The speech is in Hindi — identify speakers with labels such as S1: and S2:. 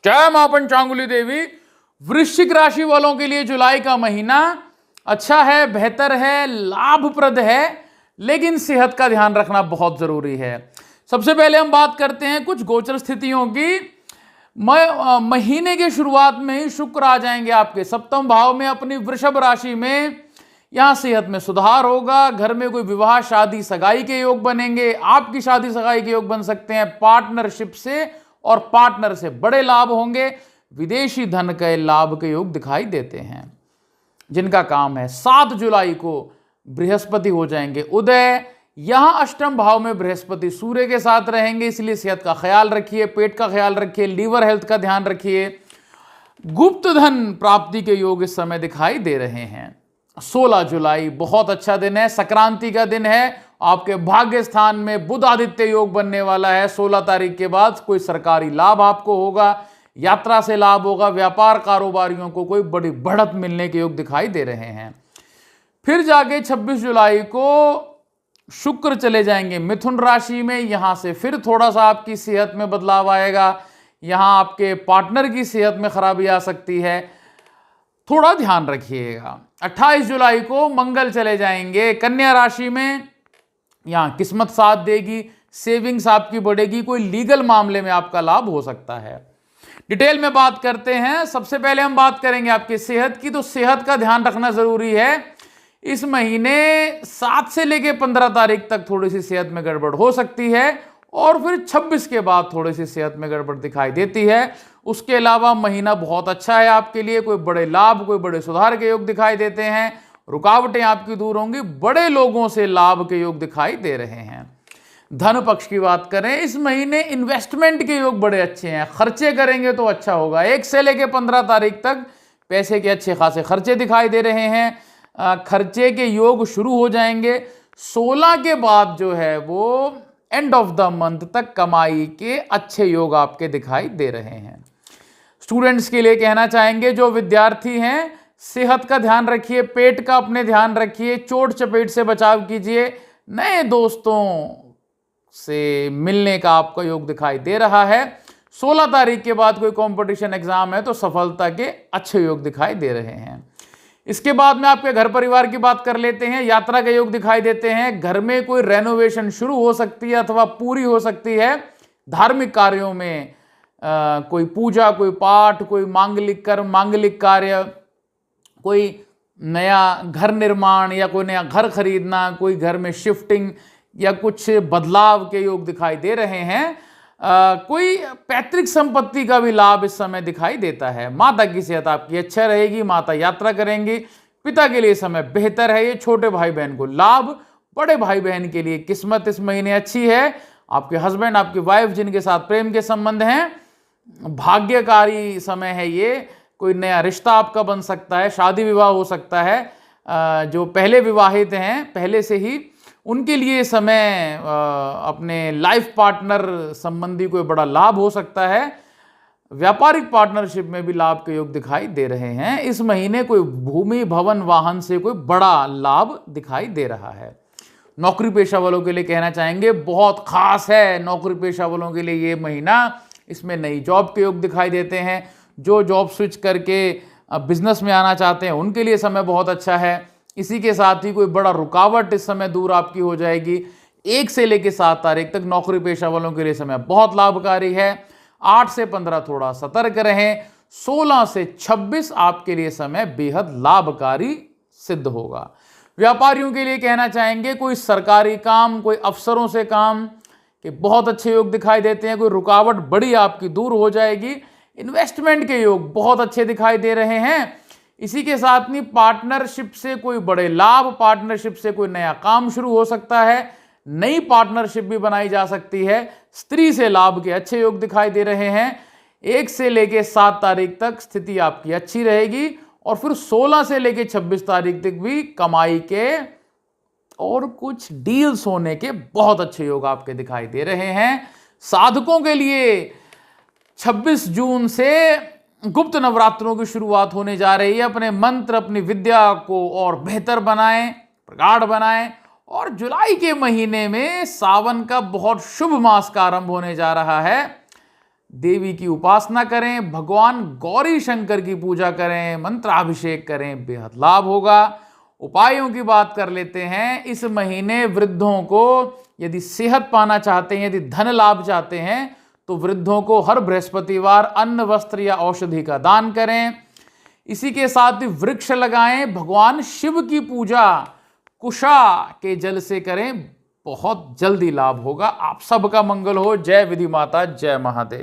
S1: जय मां पंचांगुली देवी। वृश्चिक राशि वालों के लिए जुलाई का महीना अच्छा है, बेहतर है, लाभप्रद है, लेकिन सेहत का ध्यान रखना बहुत जरूरी है। सबसे पहले हम बात करते हैं कुछ गोचर स्थितियों की। महीने के शुरुआत में ही शुक्र आ जाएंगे आपके सप्तम भाव में अपनी वृषभ राशि में। यहां सेहत में सुधार होगा, घर में कोई विवाह शादी सगाई के योग बनेंगे, आपकी शादी सगाई के योग बन सकते हैं, पार्टनरशिप से और पार्टनर से बड़े लाभ होंगे, विदेशी धन के लाभ के योग दिखाई देते हैं। जिनका काम है 7 जुलाई को बृहस्पति हो जाएंगे उदय। यहां अष्टम भाव में बृहस्पति सूर्य के साथ रहेंगे, इसलिए सेहत का ख्याल रखिए, पेट का ख्याल रखिए, लीवर हेल्थ का ध्यान रखिए। गुप्त धन प्राप्ति के योग इस समय दिखाई दे रहे हैं। 16 जुलाई बहुत अच्छा दिन है, संक्रांति का दिन है। आपके भाग्य स्थान में बुध आदित्य योग बनने वाला है। 16 तारीख के बाद कोई सरकारी लाभ आपको होगा, यात्रा से लाभ होगा, व्यापार कारोबारियों को कोई बड़ी बढ़त मिलने के योग दिखाई दे रहे हैं। फिर जाके 26 जुलाई को शुक्र चले जाएंगे मिथुन राशि में। यहां से फिर थोड़ा सा आपकी सेहत में बदलाव आएगा, यहां आपके पार्टनर की सेहत में खराबी आ सकती है, थोड़ा ध्यान रखिएगा। 28 जुलाई को मंगल चले जाएंगे कन्या राशि में। यहां किस्मत साथ देगी, सेविंग्स आपकी बढ़ेगी, कोई लीगल मामले में आपका लाभ हो सकता है। डिटेल में बात करते हैं। सबसे पहले हम बात करेंगे आपकी सेहत की, तो सेहत का ध्यान रखना जरूरी है। इस महीने 7 से लेके 15 तारीख तक थोड़ी सी सेहत में गड़बड़ हो सकती है और फिर 26 के बाद थोड़ी सी सेहत में गड़बड़ दिखाई देती है। उसके अलावा महीना बहुत अच्छा है आपके लिए, कोई बड़े लाभ, कोई बड़े सुधार के योग दिखाई देते हैं, रुकावटें आपकी दूर होंगी, बड़े लोगों से लाभ के योग दिखाई दे रहे हैं। धन पक्ष की बात करें, इस महीने इन्वेस्टमेंट के योग बड़े अच्छे हैं, खर्चे करेंगे तो अच्छा होगा। 1 से लेके 15 तारीख तक पैसे के अच्छे खासे खर्चे दिखाई दे रहे हैं, खर्चे के योग शुरू हो जाएंगे। 16 के बाद जो है वो एंड ऑफ द मंथ तक कमाई के अच्छे योग आपके दिखाई दे रहे हैं। स्टूडेंट्स के लिए कहना चाहेंगे, जो विद्यार्थी हैं सेहत का ध्यान रखिए, पेट का अपने ध्यान रखिए, चोट चपेट से बचाव कीजिए, नए दोस्तों से मिलने का आपका योग दिखाई दे रहा है। 16 तारीख के बाद कोई कंपटीशन एग्जाम है तो सफलता के अच्छे योग दिखाई दे रहे हैं। इसके बाद में आपके घर परिवार की बात कर लेते हैं। यात्रा के योग दिखाई देते हैं, घर में कोई रेनोवेशन शुरू हो सकती है अथवा पूरी हो सकती है। धार्मिक कार्यों में कोई पूजा, कोई पाठ, कोई मांगलिक कर्म, मांगलिक कार्य, कोई नया घर निर्माण या कोई नया घर खरीदना, कोई घर में शिफ्टिंग या कुछ बदलाव के योग दिखाई दे रहे हैं। कोई पैतृक संपत्ति का भी लाभ इस समय दिखाई देता है। माता की सेहत आपकी अच्छा रहेगी, माता यात्रा करेंगी। पिता के लिए समय बेहतर है, ये छोटे भाई बहन को लाभ, बड़े भाई बहन के लिए किस्मत इस महीने अच्छी है। आपके हस्बैंड, आपकी वाइफ जिनके साथ प्रेम के संबंध हैं, भाग्यकारी समय है ये। कोई नया रिश्ता आपका बन सकता है, शादी विवाह हो सकता है। जो पहले विवाहित हैं पहले से ही, उनके लिए समय अपने लाइफ पार्टनर संबंधी कोई बड़ा लाभ हो सकता है। व्यापारिक पार्टनरशिप में भी लाभ के योग दिखाई दे रहे हैं। इस महीने कोई भूमि, भवन, वाहन से कोई बड़ा लाभ दिखाई दे रहा है। नौकरी पेशा वालों के लिए कहना चाहेंगे, बहुत खास है नौकरी पेशा वालों के लिए ये महीना। इसमें नई जॉब के योग दिखाई देते हैं। जो जॉब स्विच करके बिजनेस में आना चाहते हैं उनके लिए समय बहुत अच्छा है। इसी के साथ ही कोई बड़ा रुकावट इस समय दूर आपकी हो जाएगी। 1 से लेकर 7 तारीख तक नौकरी पेशा वालों के लिए समय बहुत लाभकारी है। 8 से 15 थोड़ा सतर्क रहें। 16 से 26 आपके लिए समय बेहद लाभकारी सिद्ध होगा। व्यापारियों के लिए कहना चाहेंगे, कोई सरकारी काम, कोई अफसरों से काम के बहुत अच्छे योग दिखाई देते हैं। कोई रुकावट बड़ी आपकी दूर हो जाएगी। इन्वेस्टमेंट के योग बहुत अच्छे दिखाई दे रहे हैं। इसी के साथ में पार्टनरशिप से कोई बड़े लाभ, पार्टनरशिप से कोई नया काम शुरू हो सकता है, नई पार्टनरशिप भी बनाई जा सकती है। स्त्री से लाभ के अच्छे योग दिखाई दे रहे हैं। 1 से लेके 7 तारीख तक स्थिति आपकी अच्छी रहेगी और फिर 16 से लेके 26 तारीख तक भी कमाई के और कुछ डील्स होने के बहुत अच्छे योग आपके दिखाई दे रहे हैं। साधकों के लिए 26 जून से गुप्त नवरात्रों की शुरुआत होने जा रही है। अपने मंत्र, अपनी विद्या को और बेहतर बनाएं, प्रगाढ़ बनाएं और जुलाई के महीने में सावन का बहुत शुभ मास का आरंभ होने जा रहा है। देवी की उपासना करें, भगवान गौरी शंकर की पूजा करें, मंत्राभिषेक करें, बेहद लाभ होगा। उपायों की बात कर लेते हैं। इस महीने वृद्धों को यदि सेहत पाना चाहते हैं, यदि धन लाभ चाहते हैं, तो वृद्धों को हर बृहस्पतिवार अन्न, वस्त्र या औषधि का दान करें। इसी के साथ ही वृक्ष लगाएं, भगवान शिव की पूजा कुशा के जल से करें, बहुत जल्दी लाभ होगा। आप सबका मंगल हो। जय विधि माता, जय महादेव।